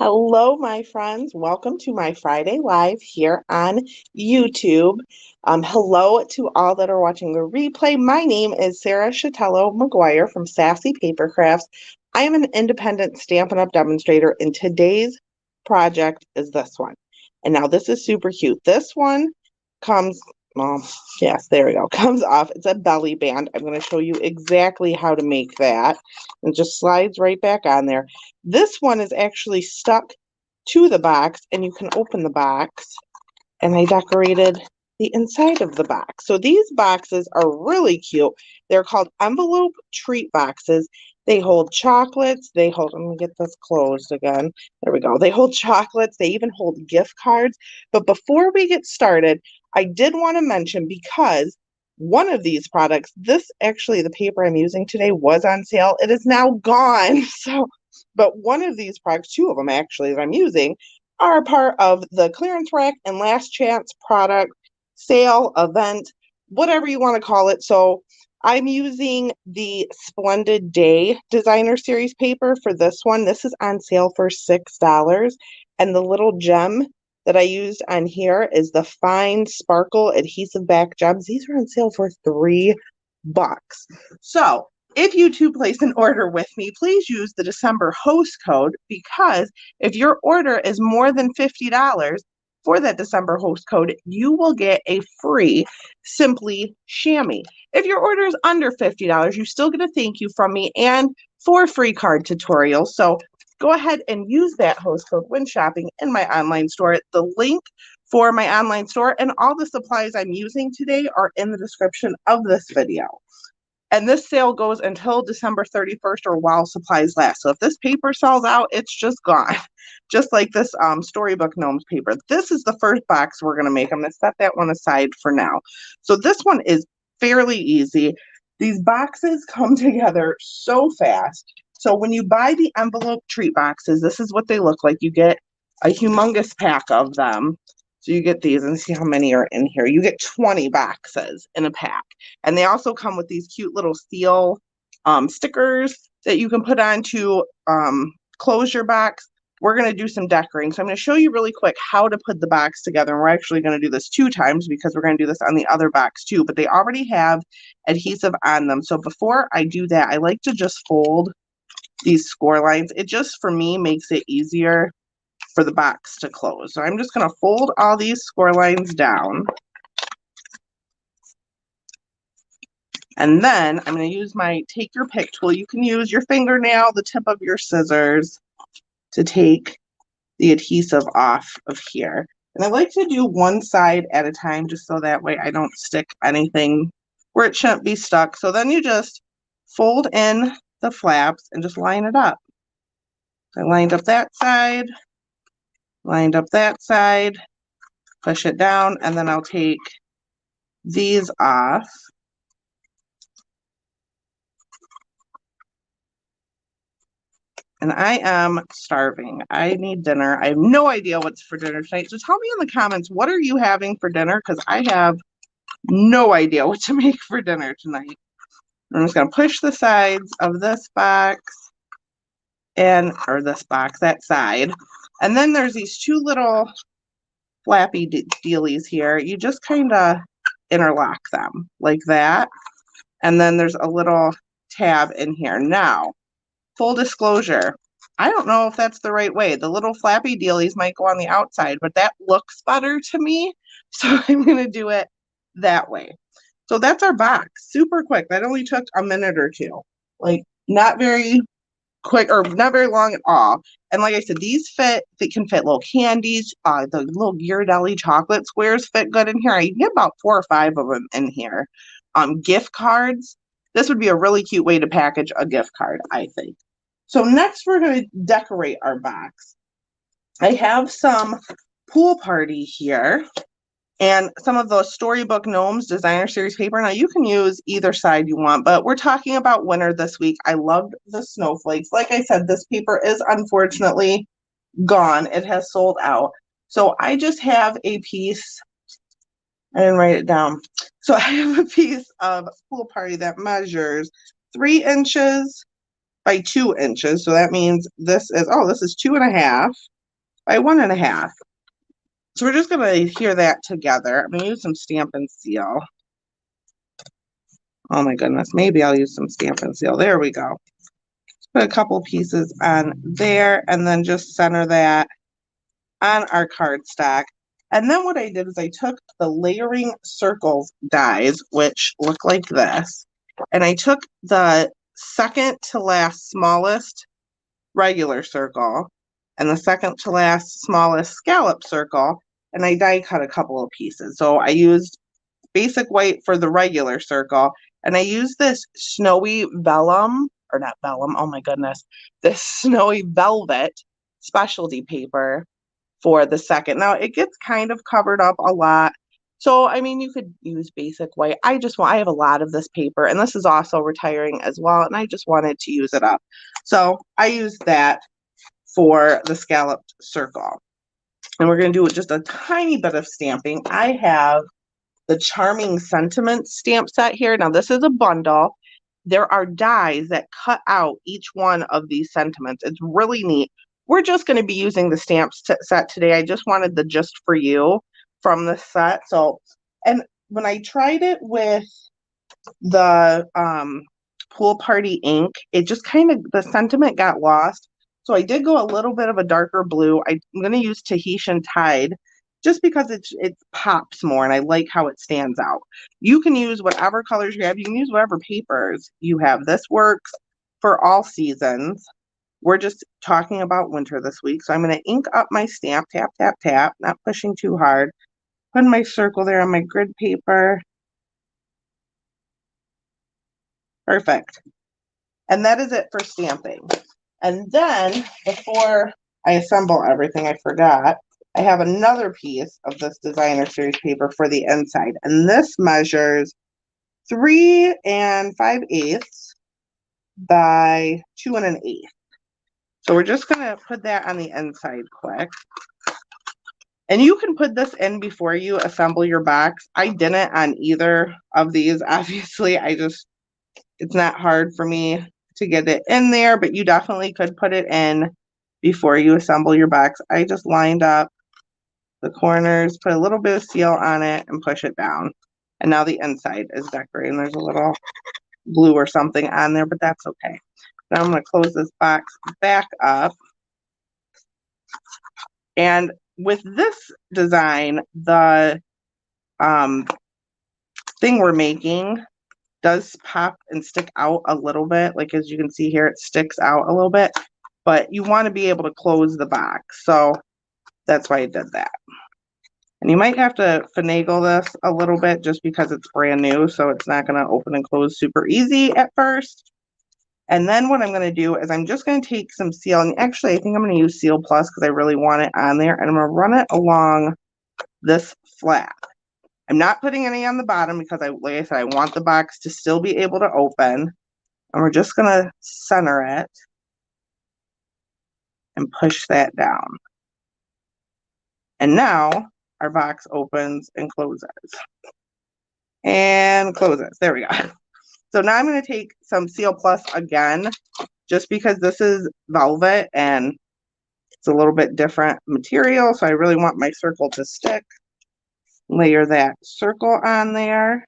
Hello, my friends. Welcome to my Friday Live here on YouTube. Hello to all that are watching the replay. My name is Sarah Chatello McGuire from Sassy Paper Crafts. I am an independent Stampin' Up! Demonstrator, and today's project is this one. And now this is super cute. This one comes, well, yes, there we go, comes off. It's a belly band. I'm going to show you exactly how to make that. It just slides right back on there. This one is actually stuck to the box, and you can open the box, and I decorated the inside of the box. So these boxes are really cute. They're called envelope treat boxes. They hold chocolates. They hold, let me get this closed again. There we go. They hold chocolates. They even hold gift cards. But before we get started, I did want to mention, because one of these products, this actually, the paper I'm using today was on sale. It is now gone. But one of these products, two of them actually that I'm using, are part of the clearance rack and last chance product sale event, whatever you want to call it. So I'm using the Splendid Day Designer Series paper for this one. This is on sale for $6. And the little gem that I used on here is the Fine Sparkle Adhesive Back Gems. These are on sale for $3. So if you two place an order with me, please use the December host code, because if your order is more than $50 for that December host code, you will get a free Simply Chamois. If your order is under $50, you still get a thank you from me and 4 free card tutorials. So go ahead and use that host code when shopping in my online store. The link for my online store and all the supplies I'm using today are in the description of this video. And this sale goes until December 31st or while supplies last. So if this paper sells out, it's just gone. Just like this Storybook Gnomes paper. This is the first box we're going to make. I'm going to set that one aside for now. So this one is fairly easy. These boxes come together so fast. So when you buy the envelope treat boxes, this is what they look like. You get a humongous pack of them. So you get these, and see how many are in here. You get 20 boxes in a pack. And they also come with these cute little seal stickers that you can put on to close your box. We're going to do some decorating. So I'm going to show you really quick how to put the box together. And we're actually going to do this 2 times, because we're going to do this on the other box too. But they already have adhesive on them. So before I do that, I like to just fold these score lines. It just, for me, makes it easier for the box to close. So I'm just going to fold all these score lines down. And then I'm going to use my take your pick tool. You can use your fingernail, the tip of your scissors, to take the adhesive off of here. And I like to do one side at a time, just so that way I don't stick anything where it shouldn't be stuck. So then you just fold in the flaps and just line it up. I lined up that side, lined up that side, push it down, and then I'll take these off. And I am starving. I need dinner. I have no idea what's for dinner tonight. So tell me in the comments, what are you having for dinner? Because I have no idea what to make for dinner tonight. I'm just going to push the sides of this box or this box, that side. And then there's these 2 little flappy dealies here. You just kind of interlock them like that. And then there's a little tab in here. Now, full disclosure, I don't know if that's the right way. The little flappy dealies might go on the outside, but that looks better to me. So I'm going to do it that way. So that's our box. Super quick. That only took a minute or 2. Like, not very quick or not very long at all. And like I said, these they can fit little candies. The little Ghirardelli chocolate squares fit good in here. I can get about 4 or 5 of them in here. Gift cards. This would be a really cute way to package a gift card, I think. So next we're going to decorate our box. I have some Pool Party here and some of those Storybook Gnomes Designer Series paper. Now you can use either side you want, but we're talking about winter this week. I loved the snowflakes. Like I said, this paper is unfortunately gone. It has sold out. So I just have a piece. I didn't write it down. So I have a piece of Pool Party that measures 3 inches by 2 inches. So that means this is 2.5. by 1.5. So we're just going to adhere that together. I'm going to use some Stampin' Seal. Oh my goodness, maybe I'll use some Stampin' Seal. There we go. Put a couple pieces on there and then just center that on our cardstock. And then what I did is I took the layering circles dies, which look like this, and I took the second to last smallest regular circle and the second to last smallest scallop circle, and I die cut a couple of pieces. So I used basic white for the regular circle, and I used this snowy vellum, or not vellum, oh my goodness, this snowy velvet specialty paper for the second. Now it gets kind of covered up a lot. So, I mean, you could use basic white. I have a lot of this paper, and this is also retiring as well, and I just wanted to use it up. So I used that for the scalloped circle. And we're going to do just a tiny bit of stamping. I have the Charming Sentiment stamp set here. Now, this is a bundle. There are dies that cut out each one of these sentiments. It's really neat. We're just going to be using the stamp set today. I just wanted the Just For You from the set. So, and when I tried it with the Pool Party ink, it just kind of, the sentiment got lost. So I did go a little bit of a darker blue. I'm going to use Tahitian Tide just because it pops more and I like how it stands out. You can use whatever colors you have. You can use whatever papers you have. This works for all seasons. We're just talking about winter this week. So I'm going to ink up my stamp, tap, tap, tap, not pushing too hard. Put my circle there on my grid paper. Perfect. And that is it for stamping. And then before I assemble everything, I forgot, I have another piece of this designer series paper for the inside. And this measures 3 5/8 by 2 1/8. So we're just going to put that on the inside quick. And you can put this in before you assemble your box. I didn't on either of these. Obviously, it's not hard for me to get it in there, but you definitely could put it in before you assemble your box. I just lined up the corners, put a little bit of seal on it, and push it down. And now the inside is decorated. There's a little glue or something on there, but that's okay. Now I'm going to close this box back up. And with this design, the thing we're making does pop and stick out a little bit. Like as you can see here, it sticks out a little bit, but you want to be able to close the box. So that's why I did that. And you might have to finagle this a little bit just because it's brand new. So it's not going to open and close super easy at first. And then what I'm going to do is I'm just going to take some seal. And actually, I think I'm going to use Seal Plus because I really want it on there. And I'm going to run it along this flap. I'm not putting any on the bottom because, like I said, I want the box to still be able to open. And we're just going to center it and push that down. And now our box opens and closes. And closes. There we go. So now I'm going to take some Seal Plus again, just because this is velvet and it's a little bit different material. So I really want my circle to stick. Layer that circle on there.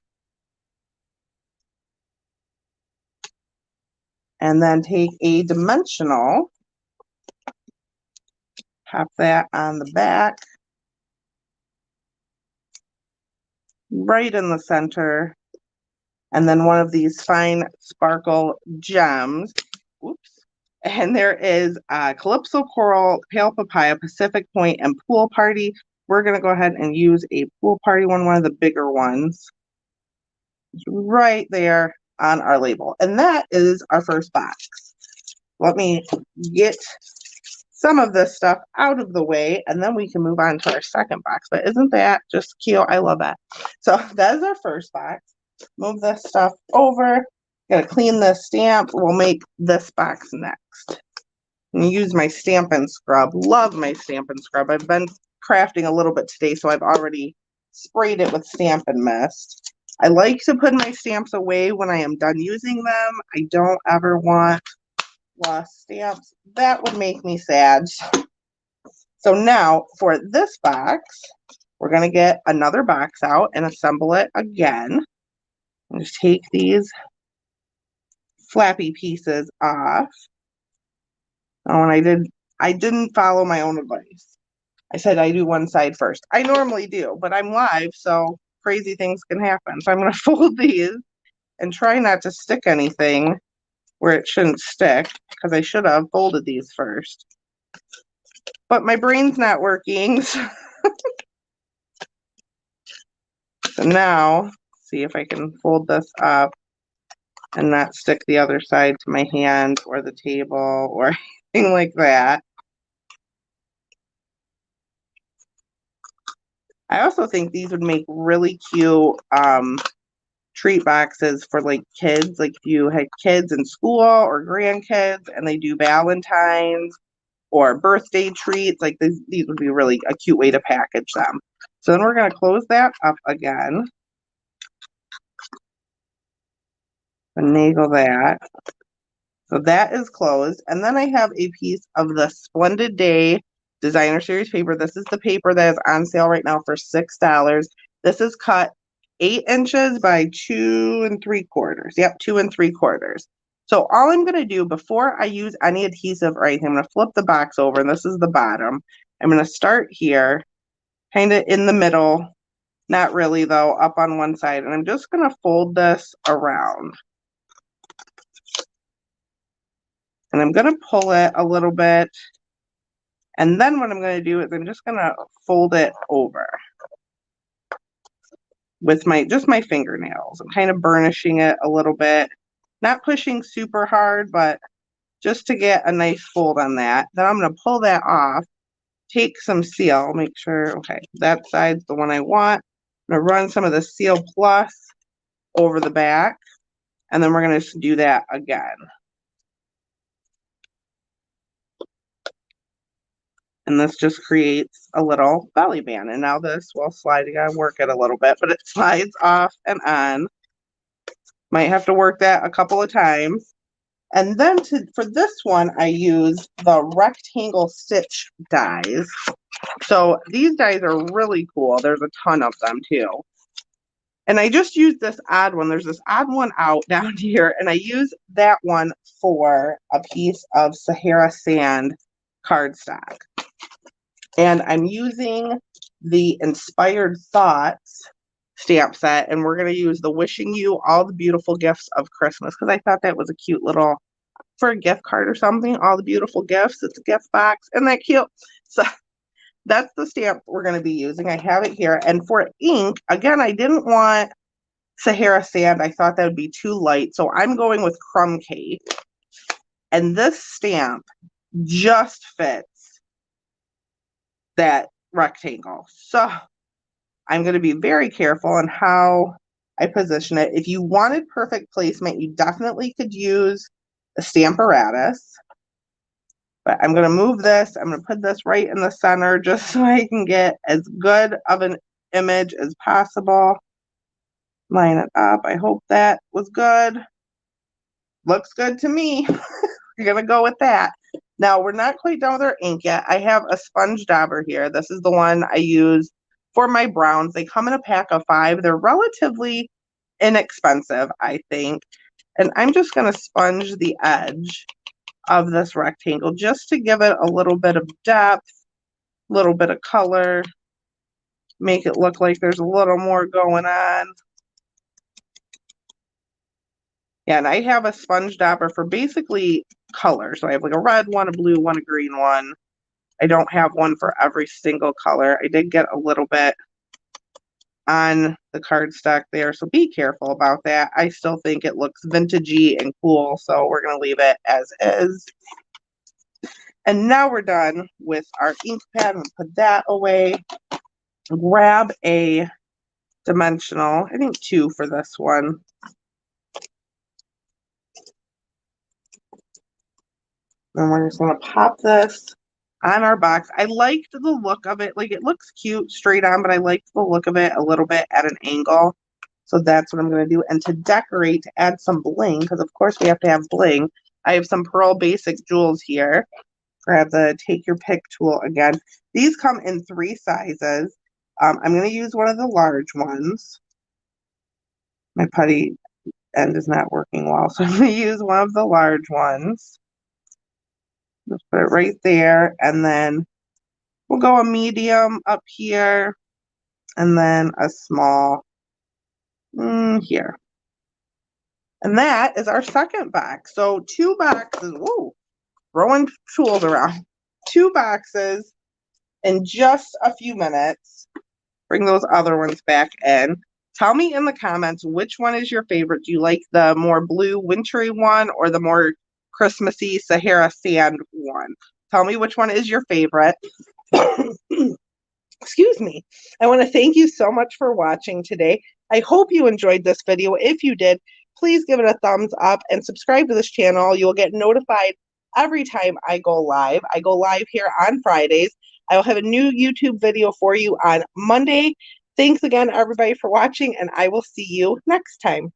And then take a dimensional, pop that on the back, right in the center. And then one of these fine sparkle gems. Oops. And there is Calypso Coral, Pale Papaya, Pacific Point, and Pool Party. We're going to go ahead and use a Pool Party one of the bigger ones. It's right there on our label. And that is our first box. Let me get some of this stuff out of the way, and then we can move on to our second box. But isn't that just cute? I love that. So that is our first box. Move this stuff over. Gotta clean this stamp. We'll make this box next. And use my Stampin' Scrub. Love my Stampin' Scrub. I've been crafting a little bit today, so I've already sprayed it with Stampin' Mist. I like to put my stamps away when I am done using them. I don't ever want lost stamps. That would make me sad. So now for this box, we're going to get another box out and assemble it again. Just take these flappy pieces off. Oh, and I didn't follow my own advice. I said I do one side first. I normally do, but I'm live, so crazy things can happen. So I'm going to fold these and try not to stick anything where it shouldn't stick, because I should have folded these first. But my brain's not working. So now, see if I can fold this up and not stick the other side to my hand or the table or anything like that. I also think these would make really cute treat boxes for like kids. Like if you had kids in school or grandkids and they do Valentine's or birthday treats, like these would be really a cute way to package them. So then we're going to close that up again. Finagle that. So that is closed. And then I have a piece of the Splendid Day Designer Series paper. This is the paper that is on sale right now for $6. This is cut 8 inches by 2 3/4. Yep, 2 3/4. So all I'm going to do before I use any adhesive or anything, I'm going to flip the box over, and this is the bottom. I'm going to start here, kind of in the middle. Not really, though, up on one side. And I'm just going to fold this around. And I'm going to pull it a little bit. And then what I'm going to do is I'm just going to fold it over with just my fingernails. I'm kind of burnishing it a little bit. Not pushing super hard, but just to get a nice fold on that. Then I'm going to pull that off, take some seal, make sure, okay, that side's the one I want. I'm going to run some of the Seal Plus over the back, and then we're going to do that again. And this just creates a little belly band. And now this will slide. You gotta work it a little bit, but it slides off and on. Might have to work that a couple of times. And then for this one, I use the rectangle stitch dies. So these dies are really cool. There's a ton of them too. And I just used this odd one. There's this odd one out down here, and I use that one for a piece of Sahara Sand cardstock. And I'm using the Inspired Thoughts stamp set, and we're going to use the Wishing You All the Beautiful Gifts of Christmas, because I thought that was a cute little, for a gift card or something, all the beautiful gifts. It's a gift box. Isn't that cute? So that's the stamp we're going to be using. I have it here. And for ink, again, I didn't want Sahara Sand. I thought that would be too light. So I'm going with Crumb Cake. And this stamp just fits that rectangle. So I'm going to be very careful on how I position it. If you wanted perfect placement, you definitely could use a Stamparatus. But I'm going to move this. I'm going to put this right in the center just so I can get as good of an image as possible. Line it up. I hope that was good. Looks good to me. You're going to go with that. Now, we're not quite done with our ink yet. I have a sponge dauber here. This is the one I use for my browns. They come in a pack of 5. They're relatively inexpensive, I think. And I'm just going to sponge the edge of this rectangle just to give it a little bit of depth, a little bit of color, make it look like there's a little more going on. Yeah, and I have a sponge dauber for basically color. So I have like a red one, a blue one, a green one. I don't have one for every single color. I did get a little bit on the cardstock there, so be careful about that. I still think it looks vintagey and cool, so we're going to leave it as is. And now we're done with our ink pad. I'm going to put that away. Grab a dimensional, I think 2 for this one. And we're just going to pop this on our box. I liked the look of it. Like, it looks cute straight on, but I liked the look of it a little bit at an angle. So that's what I'm going to do. And to decorate, to add some bling, because of course we have to have bling, I have some Pearl Basic jewels here. grab the Take Your Pick tool again. These come in 3 sizes. I'm going to use one of the large ones. My putty end is not working well, so I'm going to use one of the large ones. Just put it right there, and then we'll go a medium up here, and then a small here. And that is our second box. So 2 boxes. Whoa, throwing tools around. 2 boxes in just a few minutes. Bring those other ones back in. Tell me in the comments which one is your favorite. Do you like the more blue wintry one or the more Christmassy Sahara sand one? Tell me which one is your favorite. Excuse me. I want to thank you so much for watching today. I hope you enjoyed this video. If you did, please give it a thumbs up and subscribe to this channel. You'll get notified every time I go live. I go live here on Fridays. I will have a new YouTube video for you on Monday. Thanks again, everybody, for watching, and I will see you next time.